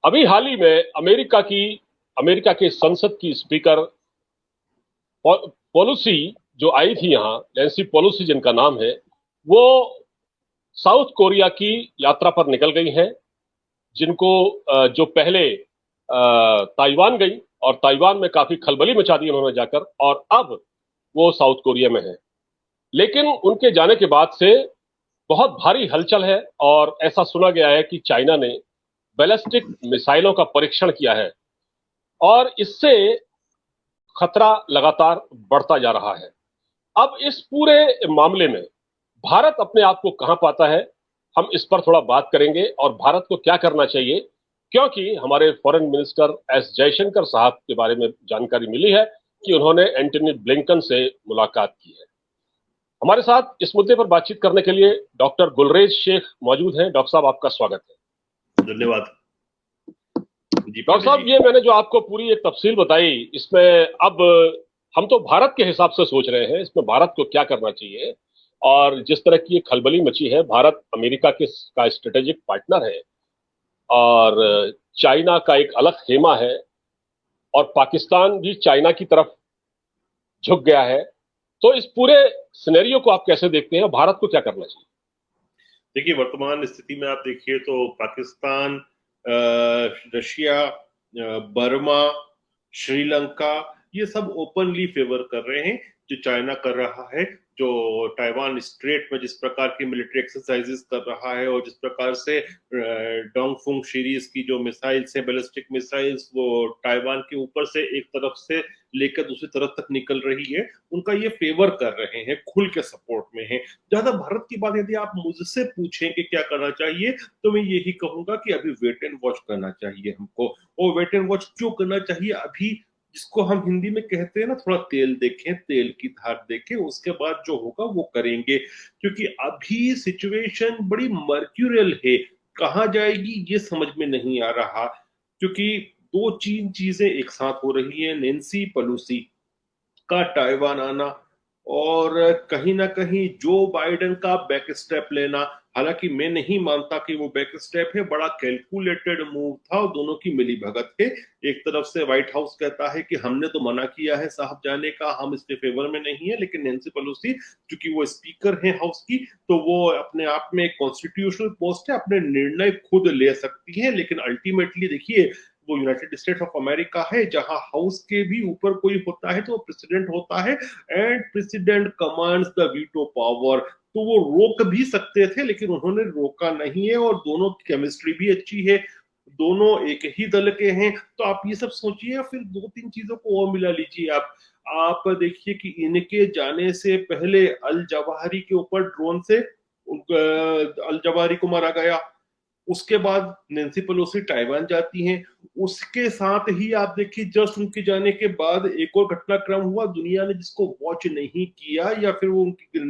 अभी हाल ही में अमेरिका के संसद की स्पीकर पेलोसी जो आई थी यहाँ, नैन्सी पेलोसी जिनका नाम है, वो साउथ कोरिया की यात्रा पर निकल गई हैं। जिनको जो पहले ताइवान गई और ताइवान में काफी खलबली मचा दी उन्होंने जाकर, और अब वो साउथ कोरिया में है। लेकिन उनके जाने के बाद से बहुत भारी हलचल है और ऐसा सुना गया है कि चाइना ने बैलिस्टिक मिसाइलों का परीक्षण किया है और इससे खतरा लगातार बढ़ता जा रहा है। अब इस पूरे मामले में भारत अपने आप को कहां पाता है, हम इस पर थोड़ा बात करेंगे और भारत को क्या करना चाहिए, क्योंकि हमारे फॉरेन मिनिस्टर एस जयशंकर साहब के बारे में जानकारी मिली है कि उन्होंने एंटनी ब्लिंकन से मुलाकात की है। हमारे साथ इस मुद्दे पर बातचीत करने के लिए डॉक्टर गुलरेज शेख मौजूद हैं। डॉक्टर साहब, आपका स्वागत है। धन्यवाद जी डॉक्टर साहब, ये मैंने जो आपको पूरी एक तफसील बताई, इसमें अब हम तो भारत के हिसाब से सोच रहे हैं इसमें भारत को क्या करना चाहिए। और जिस तरह की ये खलबली मची है, भारत अमेरिका का स्ट्रेटेजिक पार्टनर है और चाइना का एक अलग खेमा है और पाकिस्तान भी चाइना की तरफ झुक गया है। तो इस पूरे सिनेरियो को आप कैसे देखते हैं, भारत को क्या करना चाहिए? देखिए, वर्तमान स्थिति में आप देखिए तो पाकिस्तान, रशिया, बर्मा, श्रीलंका, ये सब ओपनली फेवर कर रहे हैं जो चाइना कर रहा है। जो ताइवान स्ट्रेट में जिस प्रकार की मिलिट्री एक्सरसाइजेस कर रहा है और जिस प्रकार से डोंगफुंग सीरीज की जो मिसाइल्स है, बैलिस्टिक मिसाइल्स, वो ताइवान के ऊपर से एक तरफ से लेकर दूसरी तरफ तक निकल रही है, उनका ये फेवर कर रहे हैं, खुल के सपोर्ट में है। जहां भारत की बात यदि आप मुझसे पूछें कि क्या करना चाहिए, तो मैं यही कहूंगा कि अभी वेट एंड वॉच करना चाहिए हमको। और वेट एंड वॉच क्यों करना चाहिए? अभी जिसको हम हिंदी में कहते हैं ना, थोड़ा तेल देखें, तेल की धार देखें, उसके बाद जो होगा वो करेंगे। क्योंकि अभी सिचुएशन बड़ी मर्क्यूरियल है, कहाँ जाएगी ये समझ में नहीं आ रहा। क्योंकि दो तीन चीजें एक साथ हो रही है, नैन्सी पेलोसी का ताइवान आना और कहीं ना कहीं जो बाइडेन का बैक स्टेप लेना। हालांकि मैं नहीं मानता कि वो बैक स्टेप है, बड़ा कैलकुलेटेड मूव था और दोनों की मिली भगत है। एक तरफ से व्हाइट हाउस कहता है कि हमने तो मना किया है साहब जाने का, हम इसके फेवर में नहीं है, लेकिन नैन्सी पेलोसी क्योंकि वो स्पीकर है हाउस की, तो वो अपने आप में कॉन्स्टिट्यूशनल पोस्ट है, अपने निर्णय खुद ले सकती है। लेकिन अल्टीमेटली देखिए, वो यूनाइटेड स्टेट्स ऑफ अमेरिका है, जहां हाउस के भी ऊपर कोई होता है तो प्रेसिडेंट होता है, and president commands the veto power. तो वो रोक भी सकते थे लेकिन उन्होंने रोका नहीं है, और दोनों की केमिस्ट्री भी अच्छी है, दोनों एक ही दल के हैं। तो आप ये सब सोचिए, फिर दो तीन चीजों को और मिला लीजिए आप देखिए कि इनके जाने से पहले अल जवाहिरी के ऊपर ड्रोन से अल जवाहिरी को मारा गया। उसके बाद नैन्सी पेलोसी ताइवान जाती हैं। उसके साथ ही आप देखिए, जस्ट उनके जाने के बाद एक और घटनाक्रम हुआ, दुनिया ने जिसको वॉच नहीं किया या फिर वो उनकी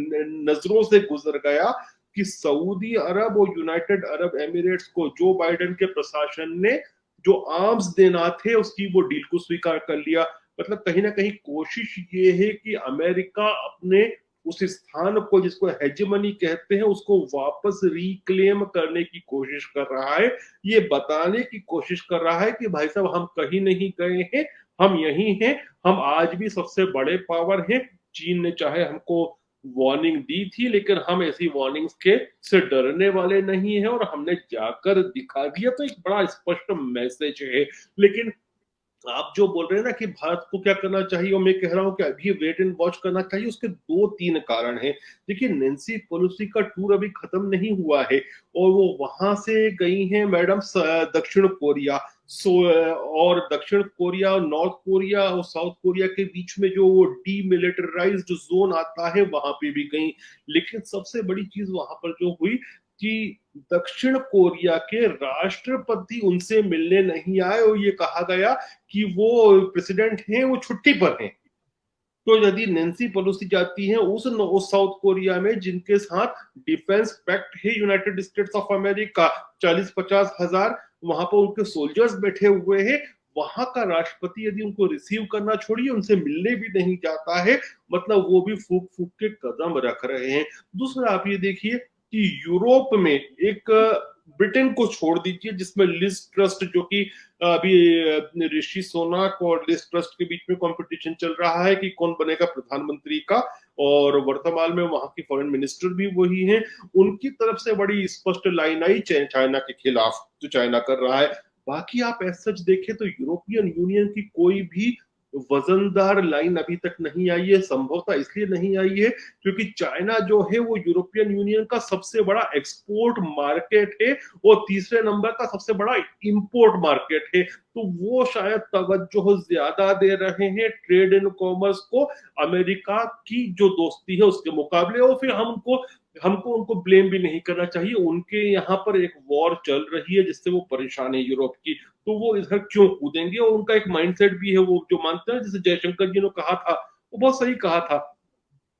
नजरों से गुजर गया, कि सऊदी अरब और यूनाइटेड अरब एमिरेट्स को जो बाइडेन के प्रशासन ने जो आर्म्स देना थे उसकी वो डील को स्वीकार कर लिया। मतलब कहीं ना कहीं कोशिश ये है कि अमेरिका अपने उस स्थान को जिसको हेजेमनी कहते हैं उसको वापस रिक्लेम करने की कोशिश कर रहा है। ये बताने की कोशिश कर रहा है कि भाई साहब, हम कहीं नहीं गए हैं, हम यही हैं, हम आज भी सबसे बड़े पावर हैं। चीन ने चाहे हमको वार्निंग दी थी, लेकिन हम ऐसी वार्निंग्स के से डरने वाले नहीं है और हमने जाकर दिखा दिया। तो एक बड़ा स्पष्ट मैसेज है। लेकिन आप जो बोल रहे हैं ना कि भारत को क्या करना चाहिए, और मैं कह रहा हूं कि अभी वेट एंड वॉच करना चाहिए, उसके दो तीन कारण हैं। देखिए, नैन्सी पेलोसी का टूर अभी खत्म नहीं हुआ है और वो वहां से गई हैं मैडम दक्षिण कोरिया। और दक्षिण कोरिया और नॉर्थ कोरिया और साउथ कोरिया के बीच में जो वो डीमिलिटराइज्ड जोन आता है वहां पे भी गई। लेकिन सबसे बड़ी चीज वहां पर जो हुई कि दक्षिण कोरिया के राष्ट्रपति उनसे मिलने नहीं आए और ये कहा गया कि वो प्रेसिडेंट हैं, वो छुट्टी पर हैं। तो यदि नैन्सी पेलोसी जाती हैं उस साउथ कोरिया में जिनके साथ डिफेंस पैक्ट है यूनाइटेड स्टेट्स ऑफ अमेरिका, 40-50 हजार वहां पर उनके सोल्जर्स बैठे हुए हैं, वहां का राष्ट्रपति यदि उनको रिसीव करना छोड़िए, उनसे मिलने भी नहीं जाता है, मतलब वो भी फूक फूक के कदम रख रहे हैं। दूसरा आप ये देखिए कि यूरोप में एक ब्रिटेन को छोड़ दीजिए, जिसमें लिज ट्रस्ट, जो कि अभी ऋषि सुनक और लिज ट्रस्ट के बीच में कंपटीशन चल रहा है कि कौन बनेगा प्रधानमंत्री का, और वर्तमान में वहां की फॉरेन मिनिस्टर भी वही हैं। उनकी तरफ से बड़ी स्पष्ट लाइन आई चाइना के खिलाफ, जो चाइना कर रहा है। बाकी आप ऐसा सच देखें तो यूरोपियन यूनियन की कोई भी वजनदार लाइन अभी तक नहीं आई है। संभवतः इसलिए नहीं आई है क्योंकि चाइना जो है वो यूरोपियन यूनियन का सबसे बड़ा एक्सपोर्ट मार्केट है और तीसरे नंबर का सबसे बड़ा इंपोर्ट मार्केट है। तो वो शायद तवज्जो ज्यादा दे रहे हैं ट्रेड एंड कॉमर्स को अमेरिका की जो दोस्ती है उसके मुकाबले। और फिर हमको उनको ब्लेम भी नहीं करना चाहिए। उनके यहाँ पर एक वॉर चल रही है जिससे वो परेशान है यूरोप की, तो वो इधर क्यों कूदेंगे। और उनका एक माइंडसेट भी है, वो जो मानते हैं, जैसे जयशंकर जी ने कहा था, वो बहुत सही कहा था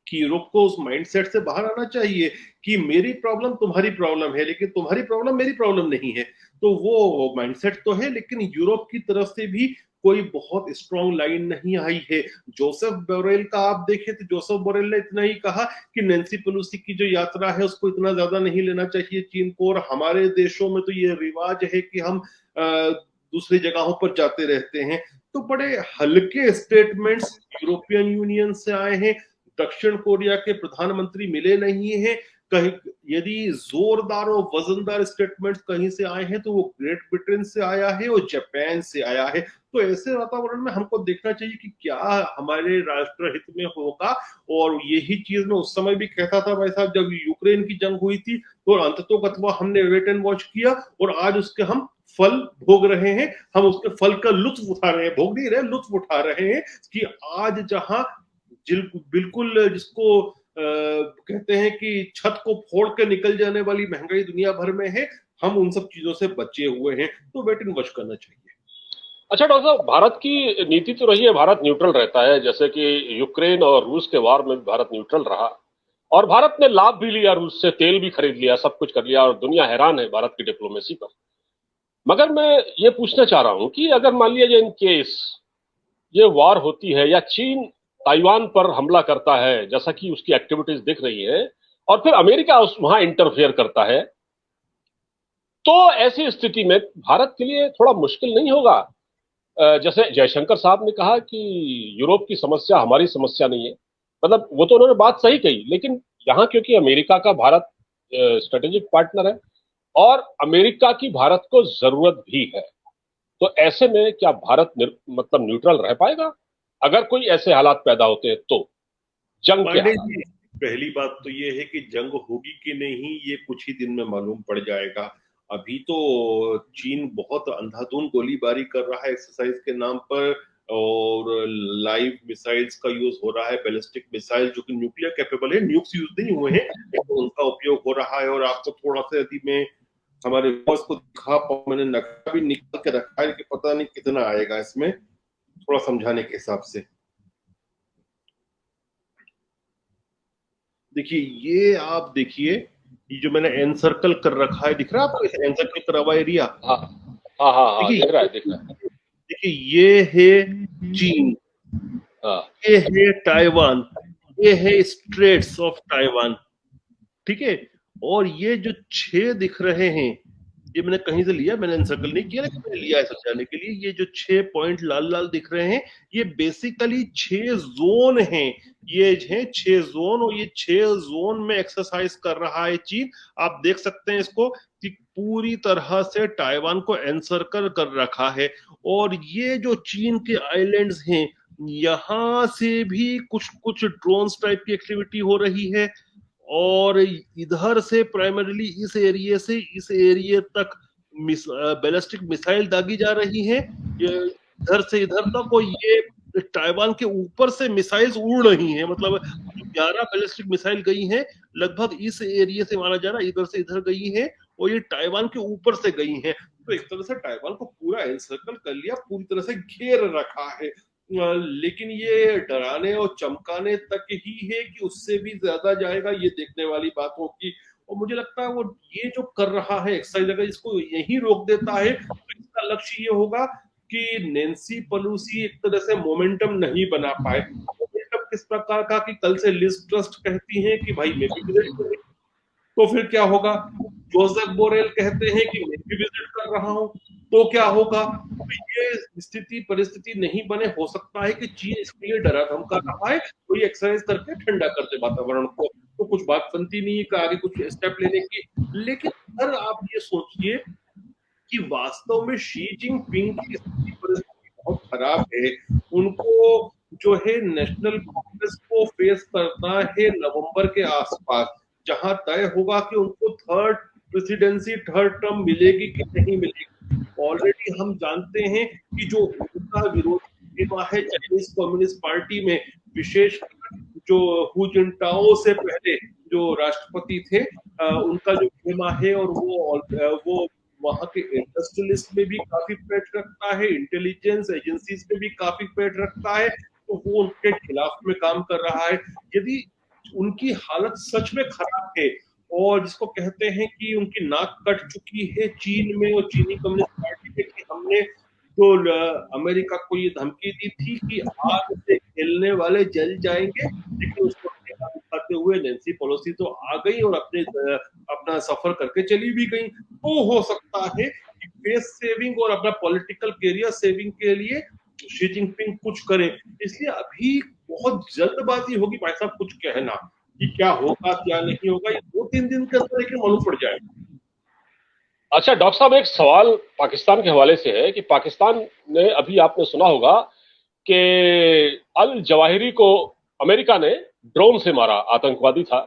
कि यूरोप को उस माइंडसेट से बाहर आना चाहिए कि मेरी प्रॉब्लम तुम्हारी प्रॉब्लम है लेकिन तुम्हारी प्रॉब्लम मेरी प्रॉब्लम नहीं है। तो वो माइंडसेट तो है, लेकिन यूरोप की तरफ से भी कोई बहुत स्ट्रॉन्ग लाइन नहीं आई है। जोसेफ बोरेल का आप देखें तो जोसेफ बोरेल ने इतना ही कहा कि नैन्सी पेलोसी की जो यात्रा है उसको इतना ज्यादा नहीं लेना चाहिए चीन को, और हमारे देशों में तो ये रिवाज है कि हम दूसरी जगहों पर जाते रहते हैं। तो बड़े हल्के स्टेटमेंट्स यूरोपियन यूनियन से आए हैं। दक्षिण कोरिया के प्रधानमंत्री मिले नहीं हैं। कहीं यदि जोरदार और वजनदार स्टेटमेंट्स कहीं से आए हैं तो वो ग्रेट ब्रिटेन से आया है और जापान से आया है। तो ऐसे वातावरण में हमको देखना चाहिए कि क्या हमारे राष्ट्र हित में होगा। और यही चीज मैं उस समय भी कहता था भाई साहब, जब यूक्रेन की जंग हुई थी तो अंततोगत्वा हमने वेट एंड वॉच किया और आज उसके हम फल भोग रहे हैं। हम उसके फल का लुत्फ उठा रहे हैं, भोग नहीं रहे, लुत्फ उठा रहे हैं कि आज जहां बिल्कुल जिसको कहते हैं कि छत को फोड़ के निकल जाने वाली महंगाई दुनिया भर में है, हम उन सब चीजों से बचे हुए हैं। तो वेट एंड वॉच करना चाहिए। अच्छा डॉक्टर साहब, भारत की नीति तो रही है, भारत न्यूट्रल रहता है, जैसे कि यूक्रेन और रूस के वार में भी भारत न्यूट्रल रहा और भारत ने लाभ भी लिया, रूस से तेल भी खरीद लिया, सब कुछ कर लिया और दुनिया हैरान है भारत की डिप्लोमेसी पर। मगर मैं ये पूछना चाह रहा हूं कि अगर मान लिया जाए इन केस ये वार होती है या चीन ताइवान पर हमला करता है, जैसा कि उसकी एक्टिविटीज दिख रही है, और फिर अमेरिका उस वहां इंटरफेयर करता है, तो ऐसी स्थिति में भारत के लिए थोड़ा मुश्किल नहीं होगा? जैसे जयशंकर साहब ने कहा कि यूरोप की समस्या हमारी समस्या नहीं है, मतलब वो तो उन्होंने बात सही कही, लेकिन यहाँ क्योंकि अमेरिका का भारत स्ट्रेटेजिक पार्टनर है और अमेरिका की भारत को जरूरत भी है, तो ऐसे में क्या भारत मतलब न्यूट्रल रह पाएगा अगर कोई ऐसे हालात पैदा होते हैं तो? जंग के पांडे हालात। जी, पहली बात तो ये है कि जंग होगी कि नहीं ये कुछ ही दिन में मालूम पड़ जाएगा। अभी तो चीन बहुत अंधाधुंध गोलीबारी कर रहा है एक्सरसाइज के नाम पर, और लाइव मिसाइल्स का यूज हो रहा है, बैलिस्टिक मिसाइल जो कि न्यूक्लियर कैपेबल है, न्यूक्स यूज नहीं हुए हैं तो उनका उपयोग हो रहा है। और आपको थोड़ा सा यदि मैं हमारे बॉस को दिखा पाऊं, मैंने नक्शा भी निकाल के रखा है कि पता नहीं कितना आएगा इसमें, थोड़ा समझाने के हिसाब से। देखिए, ये आप देखिए, ये जो मैंने एन सर्कल कर रखा है, दिख रहा है आपको एन सर्कल करा हुआ एरिया? हाँ हाँ हाँ हाँ, देखिए दिख रहा है दिख रहा है। देखिए, ये है चीन, हाँ ये है ताइवान, ये है स्ट्रेट्स ऑफ ताइवान, ठीक है। और ये जो 6 दिख रहे हैं, ये मैंने कहीं से लिया, मैंने सर्कल नहीं किया, लेकिन मैंने लिया है समझाने के लिए। ये जो 6 पॉइंट लाल लाल दिख रहे हैं, ये बेसिकली 6 जोन हैं। ये हैं 6 जोन, और ये 6 जोन में एक्सरसाइज कर रहा है चीन। आप देख सकते हैं इसको कि पूरी तरह से ताइवान को एनसर्कल कर रखा है। और ये जो चीन के आइलैंड्स हैं, यहां से भी कुछ कुछ ड्रोन्स टाइप की एक्टिविटी हो रही है। और इधर से प्राइमरीली इस एरिया से इस एरिया तक बैलिस्टिक मिसाइल दागी जा रही है, इधर से इधर तक। और ये ताइवान के ऊपर से मिसाइल्स उड़ रही हैं, मतलब 11 बैलिस्टिक मिसाइल गई हैं लगभग इस एरिया से, माना जा रहा है इधर से इधर गई हैं, और ये ताइवान के ऊपर से गई हैं। तो एक तरह से ताइवान को पूरा एनसर्कल कर लिया, पूरी तरह से घेर रखा है। लेकिन ये डराने और चमकाने तक ही है कि उससे भी ज्यादा जाएगा, ये देखने वाली बात होगी। और मुझे लगता है वो ये जो कर रहा है एक्सरसाइज, अगर इसको यही रोक देता है तो इसका लक्ष्य ये होगा कि नैन्सी पेलोसी एक तरह से मोमेंटम नहीं बना पाए। मोमेंटम किस प्रकार का कि कल से लिज ट्रस्ट कहती हैं कि भाई मैं भी विदेश में, तो फिर क्या होगा? जोसेफ बोरेल कहते हैं कि मैं भी विजिट कर रहा हूं, तो क्या होगा? तो ये स्थिति परिस्थिति नहीं बने, हो सकता है कि चीन इसलिए डरा धमका रहा है, कोई एक्सरसाइज करके ठंडा कर दे वातावरण को, तो कुछ बात बनती नहीं है कि आगे कुछ स्टेप लेने की। लेकिन अगर आप ये सोचिए कि वास्तव में शी जिनपिंग की स्थिति परिस्थिति बहुत खराब है, उनको जो है नेशनल कांग्रेस को फेस करना है नवंबर के आसपास, जहां तय होगा कि उनको थर्ड प्रेसिडेंसी, थर्ड टर्म मिलेगी कि नहीं मिलेगी। ऑलरेडी हम जानते हैं कि जो उनका विरोधी खेमा है चाइनीज कम्युनिस्ट पार्टी में, विशेष जो हु जिनटाओ से पहले जो राष्ट्रपति थे, उनका जो खेमा है, और वो वहां के इंडस्ट्रियलिस्ट में भी काफी पेट रखता है, इंटेलिजेंस एजेंसीज में भी काफी पेट रखता है, तो वो उनके खिलाफ में काम कर रहा है। यदि उनकी हालत सच में खराब है, और जिसको कहते हैं कि उनकी नाक कट चुकी है चीन में और चीनी कम्युनिस्ट पार्टी में, कि हमने तो अमेरिका को ये धमकी दी थी कि आग से खेलने वाले जल जाएंगे, लेकिन उसको दिखाते हुए नैन्सी पेलोसी तो आ गई और अपना सफर करके चली भी गई। तो हो सकता है कि फेस सेविंग और अपना पॉलिटिकल कैरियर सेविंग के लिए शी जिनपिंग कुछ करें। इसलिए अभी बहुत जल्दबाजी होगी भाई साहब कुछ कहना कि क्या होगा क्या नहीं होगा, ये 2-3 दिन के अंदर लेकिन मालूम पड़ जाएगा। अच्छा डॉक्टर साहब, एक सवाल पाकिस्तान के हवाले से है कि पाकिस्तान ने, अभी आपने सुना होगा कि अल जवाहिरी को अमेरिका ने ड्रोन से मारा, आतंकवादी था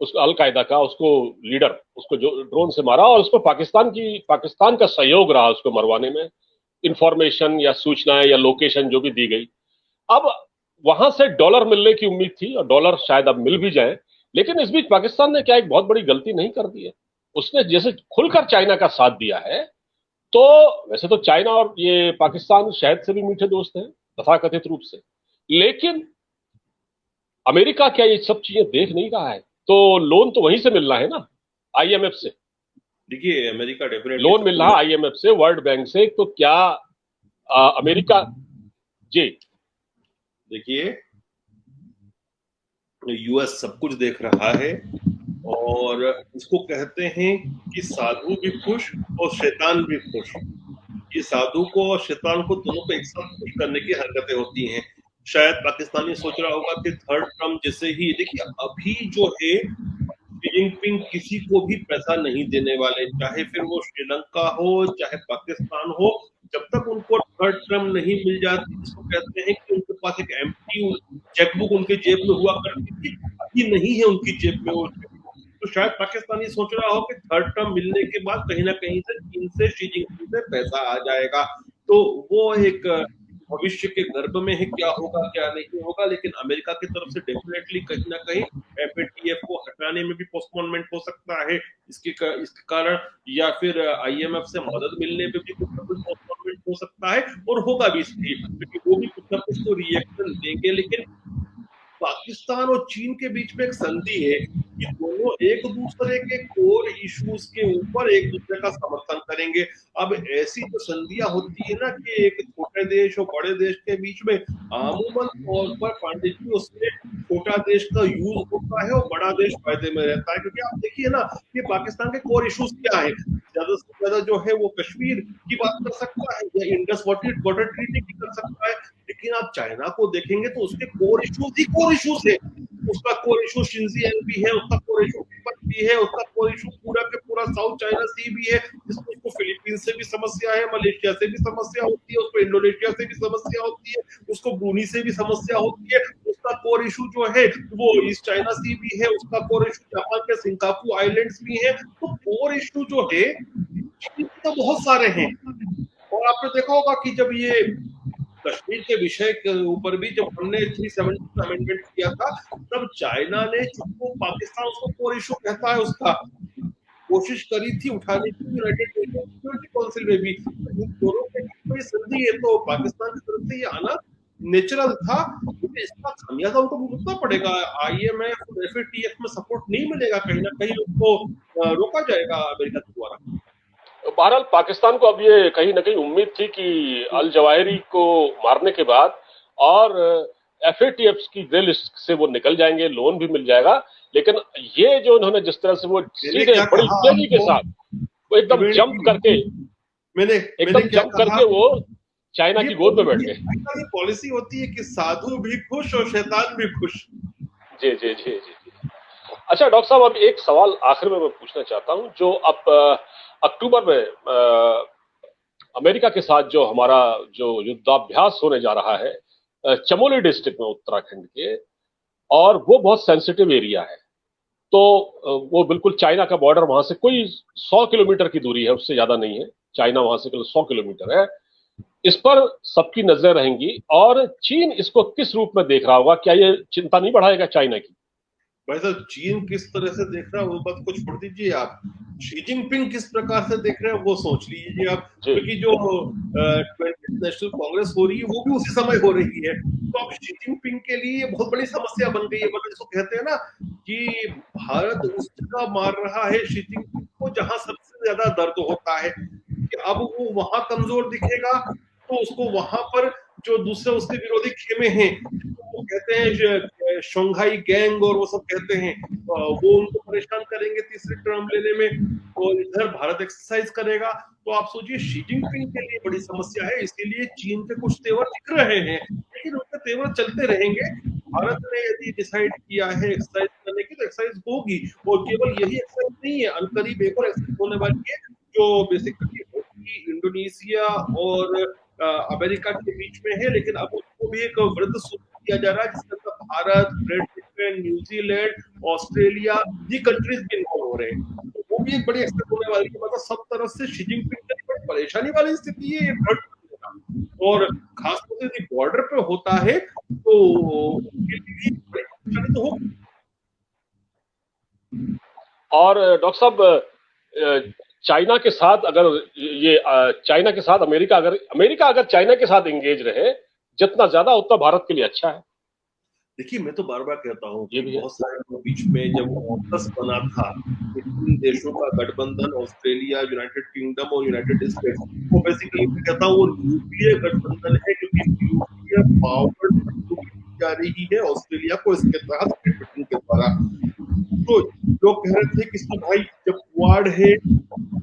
उसको, अल कायदा का उसको लीडर, उसको जो ड्रोन से मारा, और उसको पाकिस्तान का सहयोग रहा उसको मरवाने में, इंफॉर्मेशन या सूचनाएं या लोकेशन जो भी दी गई। अब वहां से डॉलर मिलने की उम्मीद थी और डॉलर शायद अब मिल भी जाए, लेकिन इस बीच पाकिस्तान ने क्या एक बहुत बड़ी गलती नहीं कर दी है? उसने जैसे खुलकर चाइना का साथ दिया है, तो वैसे तो चाइना और ये पाकिस्तान शहद से भी मीठे दोस्त हैं तथाकथित रूप से, लेकिन अमेरिका क्या ये सब चीजें देख नहीं रहा है? तो लोन तो वहीं से मिल रहा है ना, आईएमएफ से। देखिए अमेरिका डेफिनेटली लोन मिल रहा है आईएमएफ से, वर्ल्ड बैंक से, तो क्या अमेरिका। जी। देखिए यूएस सब कुछ देख रहा है, और इसको कहते हैं कि साधु भी खुश और शैतान भी खुश। ये साधु को और शैतान को दोनों को एक साथ खुश करने की हरकतें होती हैं। शायद पाकिस्तानी सोच रहा होगा कि थर्ड टर्म जैसे ही, देखिए अभी जो है शी जिनपिंग किसी को भी पैसा नहीं देने वाले, चाहे फिर वो श्रीलंका हो चाहे पाकिस्तान हो, जब तक उनको थर्ड टर्म नहीं मिल जाती, जिसको कहते हैं कि उनके पास एक एम्प्टी चेकबुक उनके जेब में हुआ करती थी, अभी नहीं है उनकी जेब में वो चेकबुक। तो शायद पाकिस्तानी सोच रहा हो कि थर्ड टर्म मिलने के बाद कहीं ना कहीं से चीन से शी जिनपिंग से पैसा आ जाएगा, तो वो एक भविष्य के गर्भ में है, क्या होगा क्या नहीं होगा। लेकिन अमेरिका की तरफ से डेफिनेटली कहीं ना कहीं एफएटीएफ को हटाने में भी पोस्टपोनमेंट हो सकता है इसके कारण, या फिर आईएमएफ से मदद मिलने में भी कुछ ना कुछ पोस्टपोनमेंट हो सकता है, और होगा भी इसलिए क्योंकि वो भी कुछ ना कुछ तो रिएक्शन देंगे। लेकिन पाकिस्तान और चीन के बीच में एक संधि है कि दोनों एक दूसरे के कोर इश्यूज के ऊपर एक दूसरे का समर्थन करेंगे। अब ऐसी जो संधियां होती है ना कि एक छोटे देश और बड़े देश के बीच में, अमूमन तौर पर पांडे जी उसमें छोटा देश का यूज होता है और बड़ा देश फायदे में रहता है, क्योंकि आप देखिए ना कि पाकिस्तान के कोर इश्यूज क्या है, ज्यादा से ज्यादा जो है वो कश्मीर की बात कर सकता है या इंडस वाटर ट्रीटी की कर सकता है। लेकिन आप चाइना को देखेंगे तो उसके कोर इश्यूज ही कोर इश्यूज है। उसका कोर इशू शिंजियांग भी है, उसका कोर इशू तिब्बत भी है, उसका कोर इशू पूरा के पूरा साउथ चाइना सी भी है, जिसको उसको फिलीपींस से भी समस्या है, मलेशिया से भी समस्या होती है, उसको इंडोनेशिया से भी समस्या होती है, उसको ब्रूनी से भी समस्या होती है। उसका कोर इशू जो है वो ईस्ट चाइना सी भी है, उसका कोर इशू जापान के सिंगापुर आइलैंड्स भी है। तो कोर इशू जो है तो बहुत सारे हैं। और आपने देखा होगा कि जब ये कश्मीर के विषय के ऊपर भी जब हमने 370 अमेंडमेंट किया था, तब चाइना ने, चूंकि पाकिस्तान उसको कोर इशू कहता है, उसका कोशिश करी थी उठाने की यूनाइटेड नेशन सिक्योरिटी काउंसिल में भी। इन दोनों के बीच में संधि है, तो पाकिस्तान की तरफ से ये आना नेचुरल था, क्योंकि इसका खामियाजा उनको भुगतना पड़ेगा। आईएमएफ और एफएटीएफ में सपोर्ट नहीं मिलेगा, कहीं ना कहीं उनको रोका जाएगा अमेरिका के द्वारा। बहरहाल पाकिस्तान को अब ये कहीं ना कहीं उम्मीद थी कि अल जवाहिरी को मारने के बाद और एफएटीएफ की ग्रे लिस्ट से वो निकल जाएंगे, लोन भी मिल जाएगा, लेकिन ये जो उन्होंने जिस तरह से वो मैंने सीधे क्या बड़ी कहा तेजी के वो साथ वो एकदम जंप करके मैंने मैंने एकदम क्या जंप कहा, करके वो चाइना ये की गोद में बैठ ये गए। ये पॉलिसी होती है कि साधु भी खुश और शैतान भी खुश। जी जी जी जी जी। अच्छा डॉक्टर साहब, अब एक सवाल आखिर में मैं पूछना चाहता हूं, जो अब अक्टूबर में अमेरिका के साथ जो हमारा जो युद्धाभ्यास होने जा रहा है चमोली डिस्ट्रिक्ट में उत्तराखंड के, और वो बहुत सेंसिटिव एरिया है, तो वो बिल्कुल चाइना का बॉर्डर, वहां से कोई 100 किलोमीटर की दूरी है, उससे ज्यादा नहीं है। चाइना वहां से केवल 100 किलोमीटर है। इस पर सबकी नजर रहेंगी, और चीन इसको किस रूप में देख रहा होगा? क्या ये चिंता नहीं बढ़ाएगा चाइना की? भाई साहब, चीन किस तरह से देख रहा है वो बात को छोड़ दीजिए आप, शी जिनपिंग किस प्रकार से देख रहे हैं वो सोच लीजिए आप। जी क्योंकि जो नेशनल कांग्रेस हो रही है वो भी उसी समय हो रही है, तो अब शी जिनपिंग के लिए ये बहुत बड़ी समस्या बन गई है। मतलब जिसको कहते हैं ना कि भारत उस जगह मार रहा है शी जिनपिंग को जहां सबसे ज्यादा दर्द होता है, कि अब वो वहां कमजोर दिखेगा तो उसको वहां पर जो दूसरे उसके विरोधी खेमे हैं, वो कहते हैं शंघाई गैंग और वो सब कहते हैं, वो उनको परेशान करेंगे तीसरी टर्म लेने में, और इधर भारत एक्सरसाइज करेगा। तो आप सोचिए शी जिनपिंग के लिए बड़ी समस्या है। इसीलिए चीन के कुछ तेवर दिख रहे हैं, लेकिन उनके तेवर चलते रहेंगे। भारत ने यदि डिसाइड किया है एक्सरसाइज करने की तो एक्सरसाइज होगी, और केवल यही एक्सरसाइज नहीं है, अनकरीब एक और एक्सरसाइज होने वाली है जो बेसिकली होगी इंडोनेशिया और अमेरिका के बीच में है। लेकिन अब उसको भी एक वृद्ध सूत्र दिया जा रहा है जिसके अंदर Bharat, great Britain, New Zealand, Australia, ये कंट्रीज भी इन्वॉल्व हो रहे हैं। तो वो भी एक बड़ी एक्सरसाइज होने वाली है। मतलब सब तरफ से शी जिनपिंग के लिए बड़ी परेशानी वाली स्थिति है ये, और खासतौर से यदि बॉर्डर पे होता है तो उनके लिए भी बड़ी परेशानी तो होगी। और डॉक्टर साहब, चाइना के साथ अगर ये चाइना के साथ अमेरिका अगर चाइना के साथ एंगेज रहे, जितना ज्यादा उतना भारत के लिए अच्छा है। देखिए, मैं तो बार बार कहता हूँ ये कि भी है। बहुत सारे लोग बीच में जब ऑकस बना था, तीन देशों का गठबंधन, ऑस्ट्रेलिया, यूनाइटेड किंगडम और यूनाइटेड स्टेट्स, वो बेसिकली मैं कहता हूँ वो न्यूक्लियर गठबंधन है, क्योंकि न्यूक्लियर पावर जा रही है ऑस्ट्रेलिया को इसके तहत ग्रेट ब्रिटेन के द्वारा। तो लोग कह रहे थे कि भाई जब क्वाड है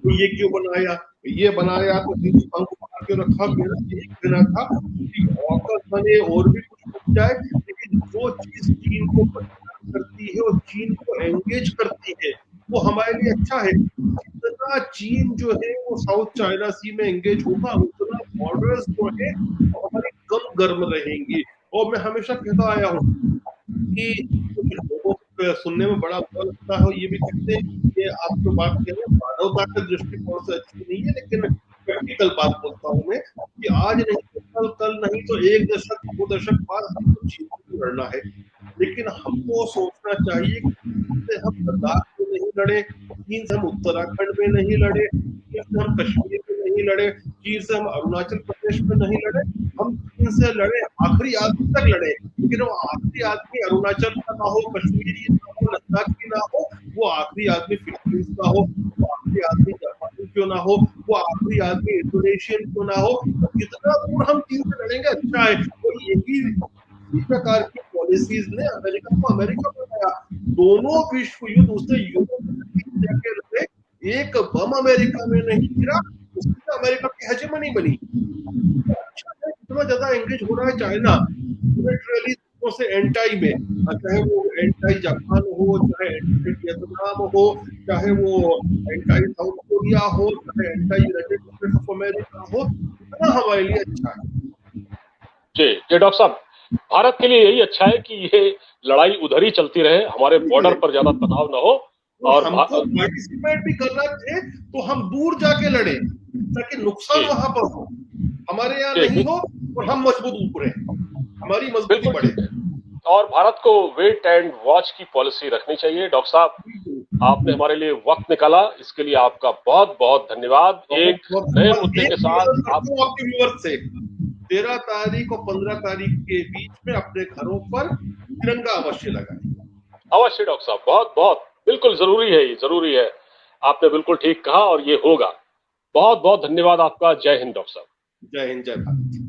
तो ये क्यों बनाया, ये बनाया तो हिंदुस्तान को बना के रखा। मेरा यही कहना था कि ऑकस बने और भी कुछ बन जाए, लेकिन जो चीज चीन को परेशान करती है और चीन को एंगेज करती है वो हमारे लिए अच्छा है। जितना चीन जो है वो साउथ चाइना सी में एंगेज होगा, उतना बॉर्डर्स जो है वो हमारी कम गर्म रहेंगी। और मैं हमेशा कहता आया हूँ कि कुछ लोगों को सुनने में बड़ा बुरा लगता है, ये भी कहते हैं कि आप जो बात कह रहे हैं मानवता के दृष्टिकोण से अच्छी नहीं है, लेकिन प्रैक्टिकल बात बोलता हूँ मैं कि आज नहीं तो कल, कल नहीं तो एक दशक, 2 दशक बाद हमको चीन से लड़ना है। लेकिन हमको सोचना चाहिए कि चीन से हम लद्दाख में नहीं लड़े, चीन से हम उत्तराखंड में नहीं लड़े, चीन से हम कश्मीर में नहीं लड़े, चीन से हम अरुणाचल प्रदेश में नहीं लड़े। हम चीन से लड़े, आखिरी आदमी तक लड़े, लेकिन वो आखिरी आदमी अरुणाचल का ना हो, कश्मीरी ना हो, लद्दाखी ना हो, वो आखिरी आदमी फिलीपींस का हो, वो आखिरी आदमी जापानी क्यों ना हो, वो आखिरी आदमी इंडोनेशियन क्यों ना हो। तो जितना दूर हम चीन से लड़ेंगे अच्छा है। तो यही इस प्रकार की पॉलिसीज ने अमेरिका को अमेरिका बनाया। दोनों विश्व युद्ध उसने यूरोप जाके लड़े, एक बम अमेरिका में नहीं गिरा, उससे अमेरिका की हेजेमनी बनी। अच्छा है इतना ज्यादा एंगेज हो रहा है चाइना मिलिटरली से एंटाई में, चाहे वो एंटाई जापान हो, चाहे एंटाई वियतनाम हो, चाहे वो एंटाई साउथ कोरिया हो, चाहे anti United states of America हो, इतना हमारे लिए अच्छा है। जी जी डॉक्टर साहब, भारत के लिए यही अच्छा है कि ये लड़ाई उधर ही चलती रहे, हमारे बॉर्डर पर ज्यादा तनाव न हो। तो और हमको पार्टिसिपेट भी करना है तो हम दूर जाके लड़े, ताकि नुकसान जी वहां पर हो, हमारे यहाँ जी नहीं हो, और हम मजबूत उभरे, हमारी मजबूती बिल्कुल बढ़े। ठीक है। और भारत को वेट एंड वॉच की पॉलिसी रखनी चाहिए। डॉक्टर साहब, आपने हमारे लिए वक्त निकाला, इसके लिए आपका बहुत बहुत धन्यवाद। बहुत एक बहुत नए धन्यवाद। मुद्दे एक के साथ निवेदन आप। करता हूँ आपके व्यूअर्स से, 13 तारीख और 15 तारीख के बीच में अपने घरों पर तिरंगा अवश्य लगाएं। अवश्य डॉक्टर साहब, बहुत बहुत बिल्कुल जरूरी है, ये जरूरी है। आपने बिल्कुल ठीक कहा और ये होगा। बहुत बहुत धन्यवाद आपका। जय हिंद डॉक्टर साहब। जय हिंद, जय भारत।